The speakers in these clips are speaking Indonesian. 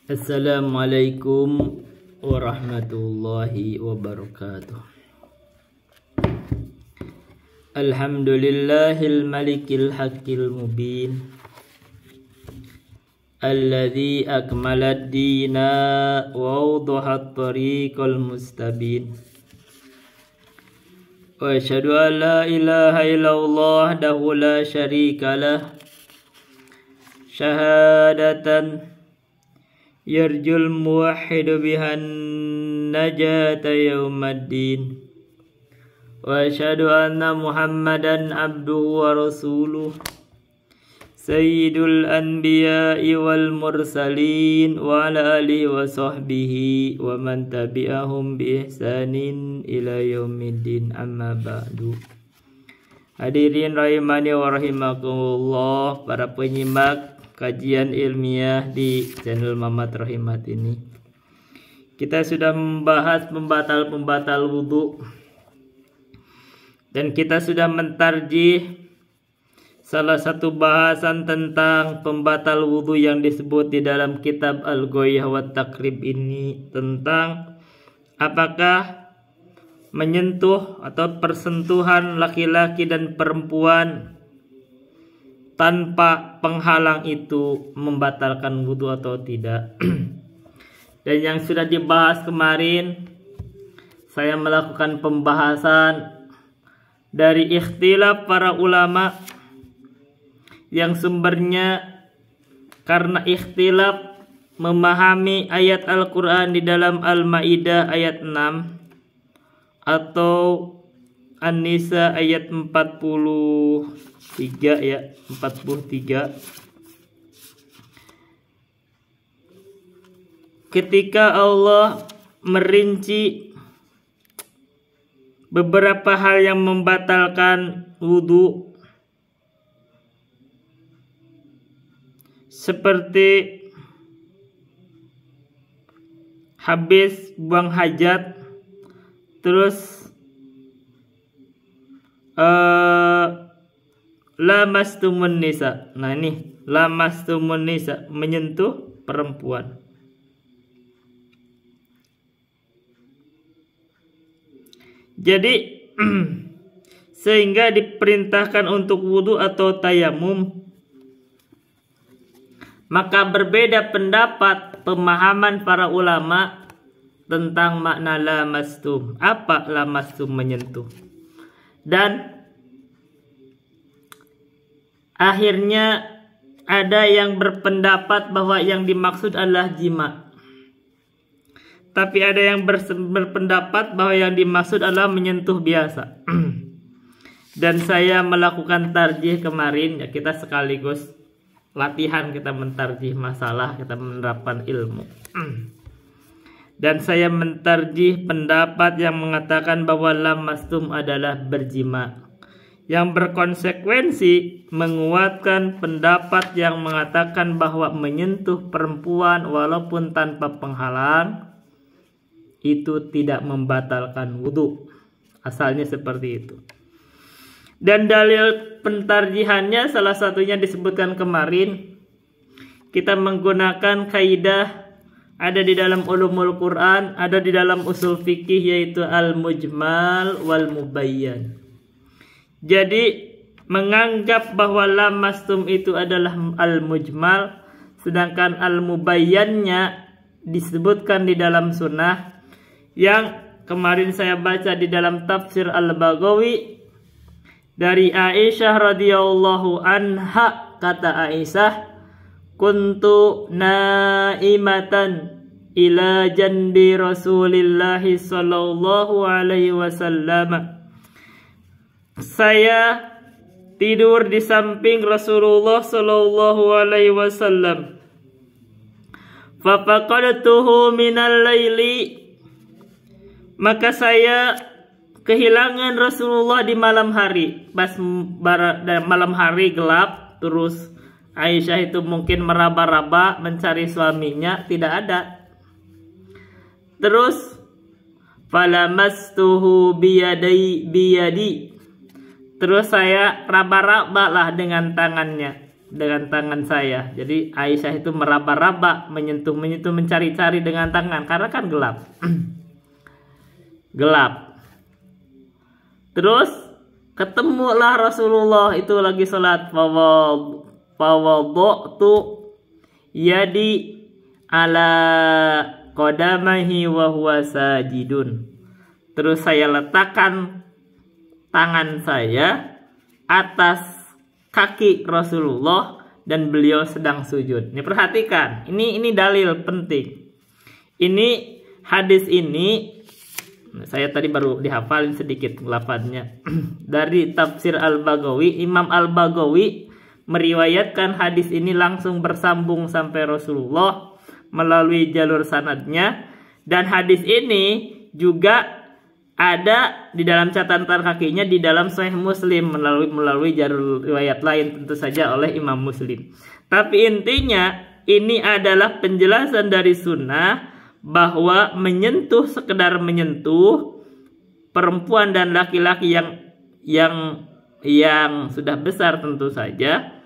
Assalamualaikum warahmatullahi wabarakatuh. Alhamdulillahil malikil haqqil mubin, alladzi akmalad dina wa awdahat tariqal mustabin. Wa asyhadu an la ilaha illallah wahdahu la syarika lah, syahadatan yarjul muwahhidu bihan najata yaumaddin. Wa asyhadu anna Muhammadan abduhu wa rasuluh, sayyidul anbiya'i wal mursalin, wa ala alihi wa sahbihi wa man tabi'ahum bi ihsanin ila yaumiddin, amma ba'du. Hadirin rahimani wa rahimakumullah, para penyimak kajian ilmiah di channel Mamat Rahimat ini. Kita sudah membahas pembatal-pembatal wudhu, dan kita sudah mentarjih salah satu bahasan tentang pembatal wudhu yang disebut di dalam kitab Al-Ghoyah wa Taqrib ini, tentang apakah menyentuh atau persentuhan laki-laki dan perempuan tanpa penghalang itu membatalkan wudhu atau tidak. Dan yang sudah dibahas kemarin, saya melakukan pembahasan dari ikhtilaf para ulama yang sumbernya karena ikhtilaf memahami ayat Al-Quran di dalam Al-Ma'idah ayat 6 atau An-Nisa ayat 43 ya, 43. Ketika Allah merinci beberapa hal yang membatalkan wudhu, seperti habis buang hajat, terus lamastumun nisa. Nah ini lamastumun nisa, menyentuh perempuan. Jadi sehingga diperintahkan untuk wudhu atau tayamum. Maka berbeda pendapat pemahaman para ulama tentang makna lamastum. Apa lamastum, menyentuh? Dan akhirnya ada yang berpendapat bahwa yang dimaksud adalah jima. Tapi ada yang berpendapat bahwa yang dimaksud adalah menyentuh biasa. Dan saya melakukan tarjih kemarin, ya, kita sekaligus latihan, kita mentarjih masalah, kita menerapkan ilmu. Dan saya mentarjih pendapat yang mengatakan bahwa lamastum adalah berjima, yang berkonsekuensi menguatkan pendapat yang mengatakan bahwa menyentuh perempuan walaupun tanpa penghalang itu tidak membatalkan wudhu. Asalnya seperti itu. Dan dalil pentarjihannya salah satunya disebutkan kemarin. Kita menggunakan kaidah ada di dalam ulumul Quran, ada di dalam usul fikih, yaitu al-mujmal wal mubayyan. Jadi menganggap bahwa lamastum itu adalah al-mujmal, sedangkan al-mubayyannya disebutkan di dalam sunnah, yang kemarin saya baca di dalam tafsir Al-Baghawi dari Aisyah radhiyallahu anha. Kata Aisyah, kuntu naimatan ila janbi Rasulillah sallallahu alaihi wasallam. Saya tidur di samping Rasulullah sallallahu alaihi wasallam. Fa faqadtuhu minal laili, maka saya kehilangan Rasulullah di malam hari. Pas malam hari gelap, terus Aisyah itu mungkin meraba-raba mencari suaminya, tidak ada. Terus falamastuhu biyadi, terus saya raba-raba lah dengan tangannya. dengan tangan saya. Jadi Aisyah itu meraba-raba, menyentuh, mencari-cari dengan tangan karena kan gelap. Gelap. Terus ketemulah Rasulullah itu lagi sholat. Fawadha'tu yadi ala qadamahi wa huwa sajidun. Terus saya letakkan tangan saya atas kaki Rasulullah dan beliau sedang sujud. Ini perhatikan, ini dalil penting. Ini hadis ini saya tadi baru dihafalin sedikit lafadznya. Dari tafsir Al-Baghawi, Imam Al-Baghawi meriwayatkan hadis ini langsung bersambung sampai Rasulullah melalui jalur sanadnya, dan hadis ini juga ada di dalam catatan kakinya di dalam Sahih Muslim melalui jalur riwayat lain tentu saja oleh Imam Muslim. Tapi intinya ini adalah penjelasan dari sunnah bahwa menyentuh, sekedar menyentuh perempuan dan laki-laki yang sudah besar tentu saja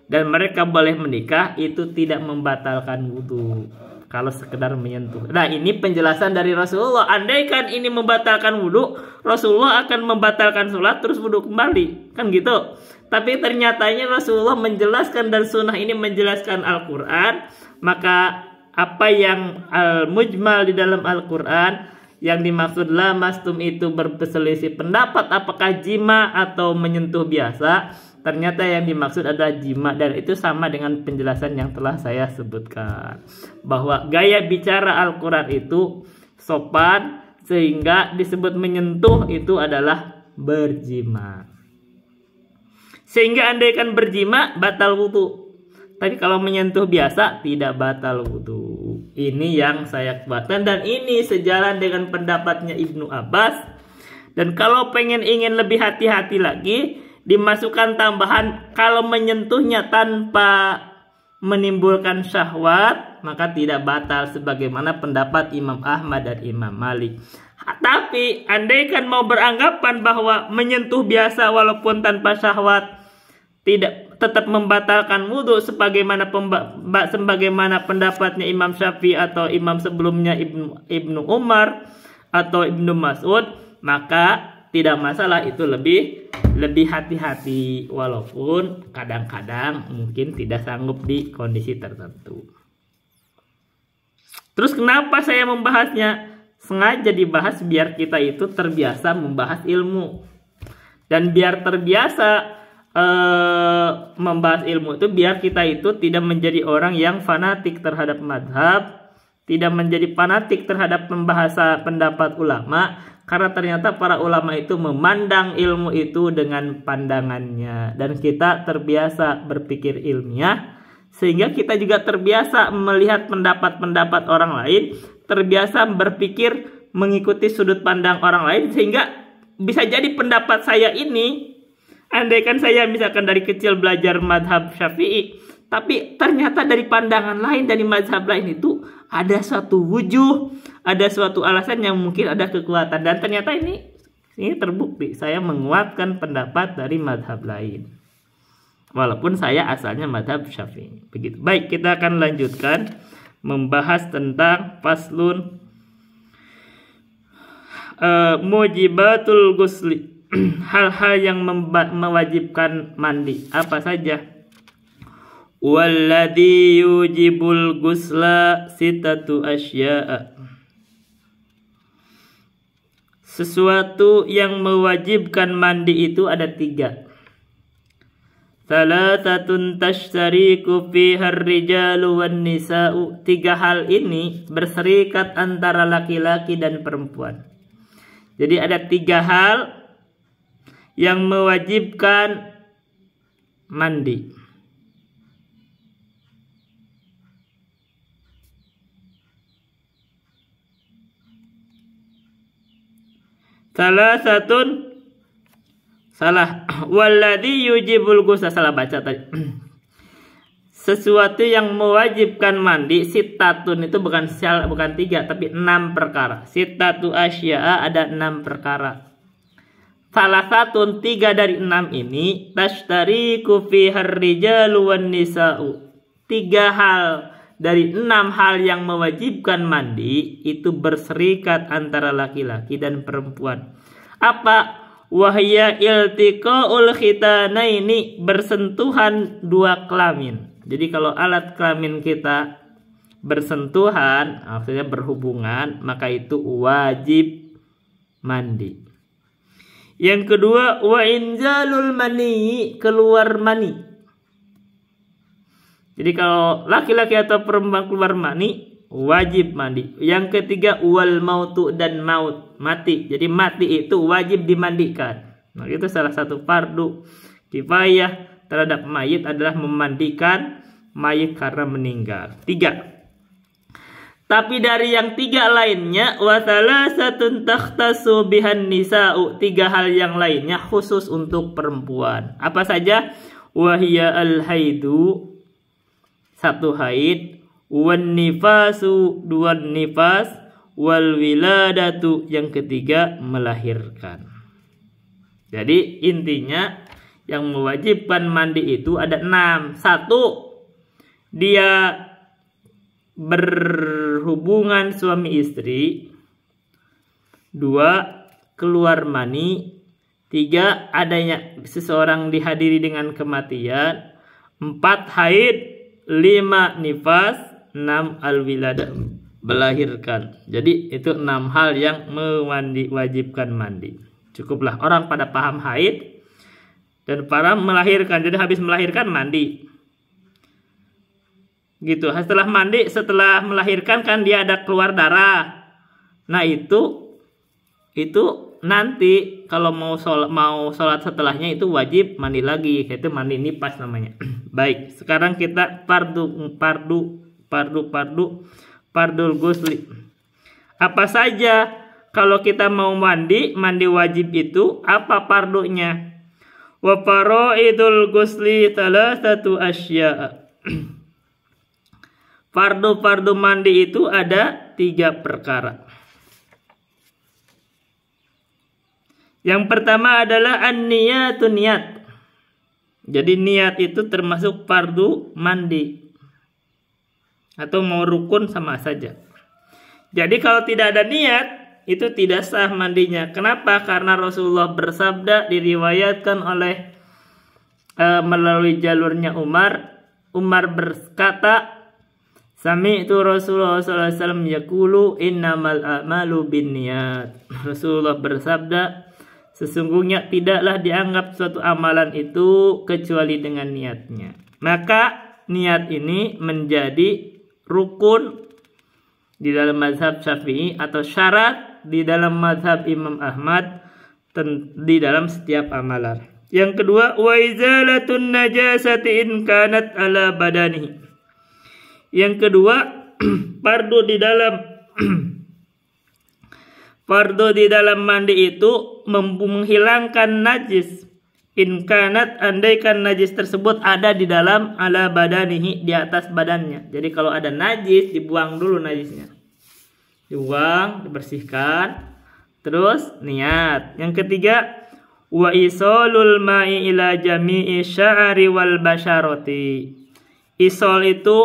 dan mereka boleh menikah, itu tidak membatalkan wudhu kalau sekedar menyentuh. Nah, ini penjelasan dari Rasulullah. Andaikan ini membatalkan wudhu, Rasulullah akan membatalkan sholat terus wudhu kembali, kan gitu. Tapi ternyatanya Rasulullah menjelaskan dan sunnah ini menjelaskan Al-Quran. Maka apa yang al-mujmal di dalam Al-Quran, yang dimaksud lamastum itu berselisih pendapat apakah jima atau menyentuh biasa, ternyata yang dimaksud adalah jima, dan itu sama dengan penjelasan yang telah saya sebutkan, bahwa gaya bicara Al-Quran itu sopan sehingga disebut menyentuh itu adalah berjima. Sehingga andaikan berjima batal wudhu, tapi kalau menyentuh biasa tidak batal wudhu. Ini yang saya kuatkan dan ini sejalan dengan pendapatnya Ibnu Abbas. Dan kalau ingin lebih hati-hati lagi, dimasukkan tambahan kalau menyentuhnya tanpa menimbulkan syahwat maka tidak batal sebagaimana pendapat Imam Ahmad dan Imam Malik. Tapi andaikan mau beranggapan bahwa menyentuh biasa walaupun tanpa syahwat tidak tetap membatalkan wudhu sebagaimana pendapatnya Imam Syafi'i atau imam sebelumnya Ibnu Umar atau Ibnu Mas'ud, maka tidak masalah, itu lebih hati-hati walaupun kadang-kadang mungkin tidak sanggup di kondisi tertentu. Terus kenapa saya membahasnya? Sengaja dibahas biar kita itu terbiasa membahas ilmu. Dan biar terbiasa membahas ilmu itu, biar kita itu tidak menjadi orang yang fanatik terhadap madhab, tidak menjadi fanatik terhadap pembahasan pendapat ulama. Karena ternyata para ulama itu memandang ilmu itu dengan pandangannya. Dan kita terbiasa berpikir ilmiah, sehingga kita juga terbiasa melihat pendapat-pendapat orang lain, terbiasa berpikir mengikuti sudut pandang orang lain. Sehingga bisa jadi pendapat saya ini, andaikan saya misalkan dari kecil belajar madhab Syafi'i, tapi ternyata dari pandangan lain, dari mazhab lain itu ada suatu wujuh, ada suatu alasan yang mungkin ada kekuatan. Dan ternyata ini terbukti saya menguatkan pendapat dari mazhab lain, walaupun saya asalnya mazhab Syafi'i. Begitu. Baik, kita akan lanjutkan membahas tentang faslun mujibatul ghusli. Hal-hal yang mewajibkan mandi apa saja? Walladhi yujibul ghusla sitatu asya'a. Sesuatu yang mewajibkan mandi itu ada 3. Thalathatun tashtariku fiha ar-rijalu wan nisa'u. 3 hal ini berserikat antara laki-laki dan perempuan. Jadi ada 3 hal yang mewajibkan mandi. Walladhi yujibul ghusla, salah baca tadi. Sesuatu yang mewajibkan mandi, sitatun itu bukan 3 tapi 6 perkara. Sitatu asya'a, ada 6 perkara. salah satu 3 dari 6 ini tashtariku fihar rijalu wan nisa'u. 3 hal dari 6 hal yang mewajibkan mandi itu berserikat antara laki-laki dan perempuan. Apa? Wahya iltiqaul khitanaini, bersentuhan 2 kelamin. Jadi kalau alat kelamin kita bersentuhan, maksudnya berhubungan, maka itu wajib mandi. Yang kedua, wa inzalul mani, keluar mani. Jadi kalau laki-laki atau perempuan keluar mani, wajib mandi. Yang ketiga, wal mautu, dan maut, mati. Jadi mati itu wajib dimandikan. Nah, itu salah satu fardu kifayah terhadap mayit adalah memandikan mayit karena meninggal. 3. Tapi dari yang 3 lainnya, wa thalathatun takhtassu bihan nisa'u, 3 hal yang lainnya khusus untuk perempuan. Apa saja? Wahya al-haidu, 1 haid, wan nifasu, 2 nifas, wal wiladatu, yang ketiga melahirkan. Jadi intinya yang mewajibkan mandi itu ada 6. 1, dia berhubungan suami istri. 2, keluar mani. 3, adanya seseorang dihadiri dengan kematian. 4, haid. 5, nifas. 6, al-wiladah, melahirkan. Jadi itu 6 hal yang mewajibkan mandi. Cukuplah orang pada paham haid dan paham melahirkan. Jadi habis melahirkan mandi. Gitu. Setelah mandi, setelah melahirkan kan dia ada keluar darah. Nah itu nanti kalau mau sholat setelahnya itu wajib mandi lagi. Itu mandi nifas namanya. Baik, sekarang kita fardul ghusli. Apa saja kalau kita mau mandi wajib itu apa fardunya? Wa faraidul ghusli thalathatu asya'. Fardu mandi itu ada 3 perkara. Yang pertama adalah an-niyatun, niat. Jadi niat itu termasuk fardu mandi. Atau mau rukun sama saja. Jadi kalau tidak ada niat, itu tidak sah mandinya. Kenapa? Karena Rasulullah bersabda, diriwayatkan oleh melalui jalurnya Umar. Umar berkata, sami'tu Rasulullah SAW yaqulu innamal a'malu binniyat. Rasulullah bersabda, sesungguhnya tidaklah dianggap suatu amalan itu kecuali dengan niatnya. Maka niat ini menjadi rukun di dalam mazhab Syafi'i atau syarat di dalam mazhab Imam Ahmad di dalam setiap amalan. Yang kedua, wa izalatun najasati in kanat ala badanihi. Yang kedua, fardu di dalam mandi itu menghilangkan najis. In kanat, andaikan najis tersebut ada di dalam ala badanihi, di atas badannya. Jadi kalau ada najis, dibuang dulu najisnya. Dibuang, dibersihkan. Terus niat. Yang ketiga, wa isolul ma'i ila jami'i sya'ari wal basyarati. Isol itu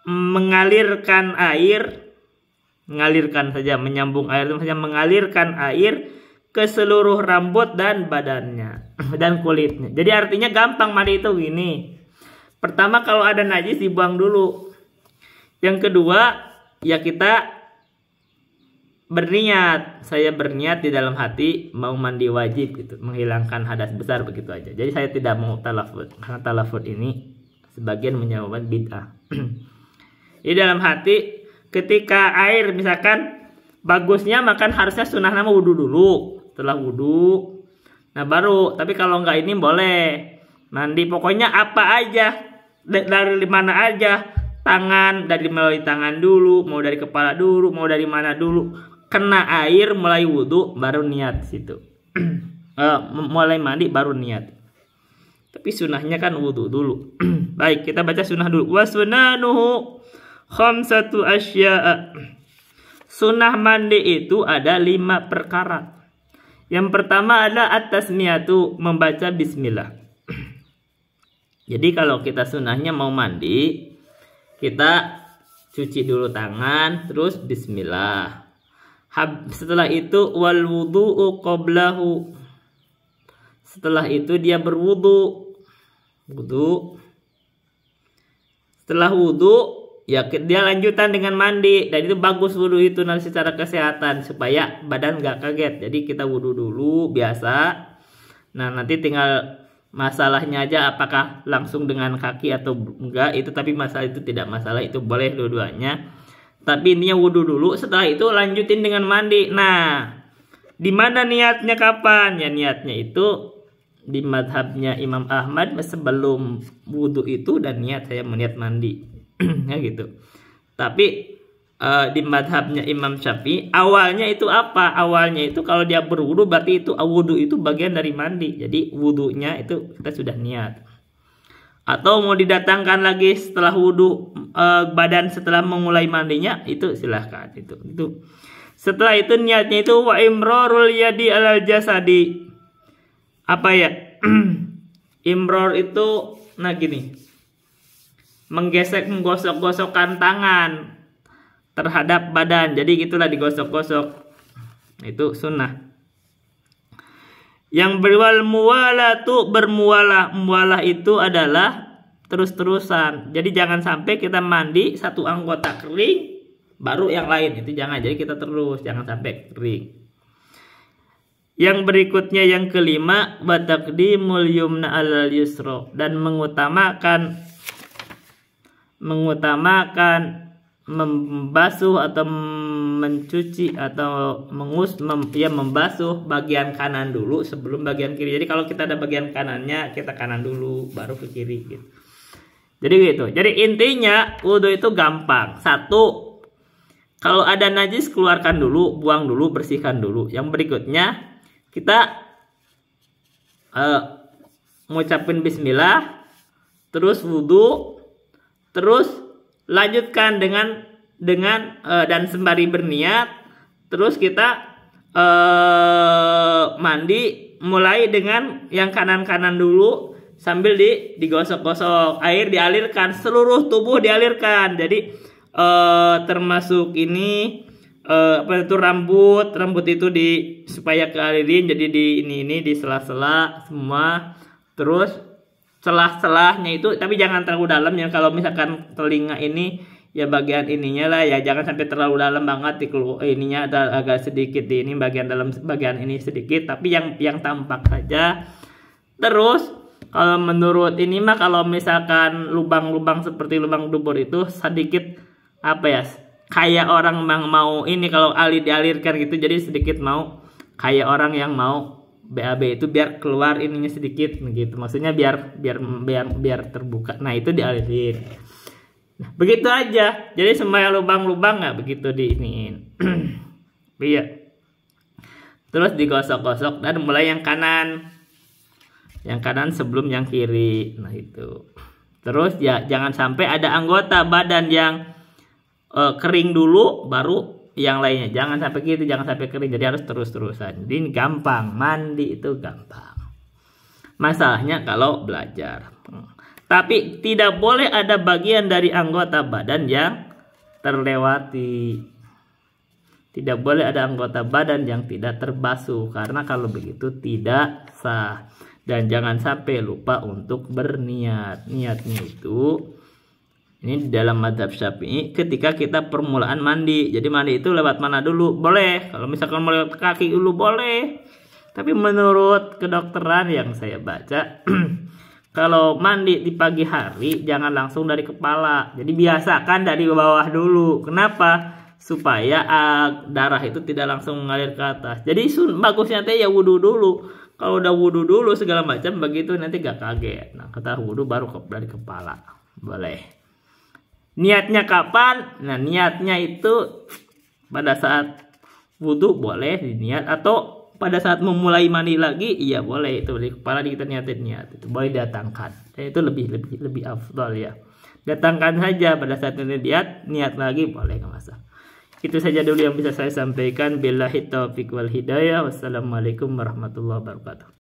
mengalirkan air, mengalirkan saja, menyambung air itu saja, mengalirkan air ke seluruh rambut dan badannya dan kulitnya. Jadi artinya gampang mandi itu gini. Pertama kalau ada najis dibuang dulu. Yang kedua ya kita berniat. Saya berniat di dalam hati mau mandi wajib gitu, menghilangkan hadas besar begitu aja. Jadi saya tidak mau talafut karena talafut ini sebagian menyebabkan bid'ah. Di dalam hati ketika air misalkan bagusnya makan harusnya sunnah nama wudhu dulu. Setelah wudhu, nah baru. Tapi kalau enggak ini boleh mandi. Pokoknya apa aja, dari mana aja, tangan, dari melalui tangan dulu, mau dari kepala dulu, mau dari mana dulu, kena air mulai wudhu baru niat situ. Mulai mandi baru niat. Tapi sunahnya kan wudhu dulu. Baik, kita baca sunnah dulu. Wa sunanuhu khamsatu asya'a. Sunnah mandi itu ada 5 perkara. Yang pertama adalah at-tasmiyatu, membaca bismillah. Jadi kalau kita sunahnya mau mandi, kita cuci dulu tangan, terus bismillah. Setelah itu wal wudu'u qablahu. Setelah itu dia berwudu. Setelah wudu, ya dia lanjutan dengan mandi. Dan itu bagus wudu itu nanti secara kesehatan supaya badan gak kaget. Jadi kita wudu dulu biasa. Nah nanti tinggal masalahnya aja apakah langsung dengan kaki atau enggak itu, tapi masalah itu tidak masalah, itu boleh dua-duanya. Tapi intinya wudu dulu, setelah itu lanjutin dengan mandi. Nah, di mana niatnya kapan? Ya niatnya itu di madhabnya Imam Ahmad sebelum wudu itu dan niat saya meniat mandi. Ya gitu. Tapi di madhabnya Imam Syafi'i awalnya itu apa? Awalnya itu kalau dia berwudu berarti itu wudu itu bagian dari mandi. Jadi wudunya itu kita sudah niat. Atau mau didatangkan lagi setelah wudu badan setelah memulai mandinya, itu silahkan itu. Setelah itu niatnya itu wa imrarul yadi alal jasadi. Apa ya? Imror itu nah gini. Menggosok-gosokkan tangan terhadap badan. Jadi gitulah digosok-gosok. Itu sunnah. Yang berwal muwalah tuh bermualah. Mualah itu adalah terus-terusan. Jadi jangan sampai kita mandi satu anggota kering baru yang lain, itu jangan. Jadi kita terus, jangan sampai kering. Yang berikutnya yang kelima, wa taqdimul yumna alal yusra, dan mengutamakan membasuh atau mencuci atau membasuh bagian kanan dulu sebelum bagian kiri. Jadi kalau kita ada bagian kanannya, kita kanan dulu baru ke kiri gitu. Jadi gitu. Jadi intinya wudu itu gampang. Satu, kalau ada najis keluarkan dulu, buang dulu, bersihkan dulu. Yang berikutnya kita mengucapkan bismillah, terus wudu, terus lanjutkan dengan dan sembari berniat, terus kita mandi mulai dengan yang kanan-kanan dulu sambil digosok-gosok, air dialirkan, seluruh tubuh dialirkan. Jadi termasuk ini apa itu rambut itu supaya kealirin, jadi di sela-sela semua, terus celah-celahnya itu tapi jangan terlalu dalam ya. Kalau misalkan telinga ini ya bagian ininya lah ya, jangan sampai terlalu dalam banget ininya, ada agak sedikit di ini bagian dalam, bagian ini sedikit, tapi yang tampak saja. Terus kalau menurut ini mah kalau misalkan lubang-lubang seperti lubang dubur itu sedikit apa ya, kayak orang mau ini kalau dialirkan gitu, jadi sedikit mau kayak orang yang mau BAB itu biar keluar ininya sedikit gitu, maksudnya biar terbuka. Nah itu dialirin. Nah, begitu aja. Jadi semua lubang-lubang nggak begitu diiniin. Iya. Terus digosok-gosok dan mulai yang kanan sebelum yang kiri. Nah itu. Terus ya jangan sampai ada anggota badan yang kering dulu baru yang lainnya. Jangan sampai gitu, jangan sampai kering. Jadi harus terus-terusan. Jadi gampang, mandi itu gampang. Masalahnya kalau belajar. Tapi tidak boleh ada bagian dari anggota badan yang terlewati. Tidak boleh ada anggota badan yang tidak terbasuh, karena kalau begitu tidak sah. Dan jangan sampai lupa untuk berniat. Niatnya itu ini dalam mazhab Syafi'i ketika kita permulaan mandi. Jadi mandi itu lewat mana dulu? Boleh. Kalau misalkan mau lewat kaki dulu boleh. Tapi menurut kedokteran yang saya baca kalau mandi di pagi hari jangan langsung dari kepala. Jadi biasakan dari bawah dulu. Kenapa? Supaya darah itu tidak langsung mengalir ke atas. Jadi bagusnya teh ya wudu dulu. Kalau udah wudu dulu segala macam begitu nanti gak kaget. Nah, kata wudu baru dari kepala. Boleh. Niatnya kapan? Nah, niatnya itu pada saat wudu boleh diniat, atau pada saat memulai mandi lagi, iya boleh itu di kepala kita niatin niat itu boleh datangkan. Itu lebih afdal ya. Datangkan saja pada saat niat lagi boleh nggak masalah. Itu saja dulu yang bisa saya sampaikan. Billahi taufiq wal hidayah. Wassalamualaikum warahmatullahi wabarakatuh.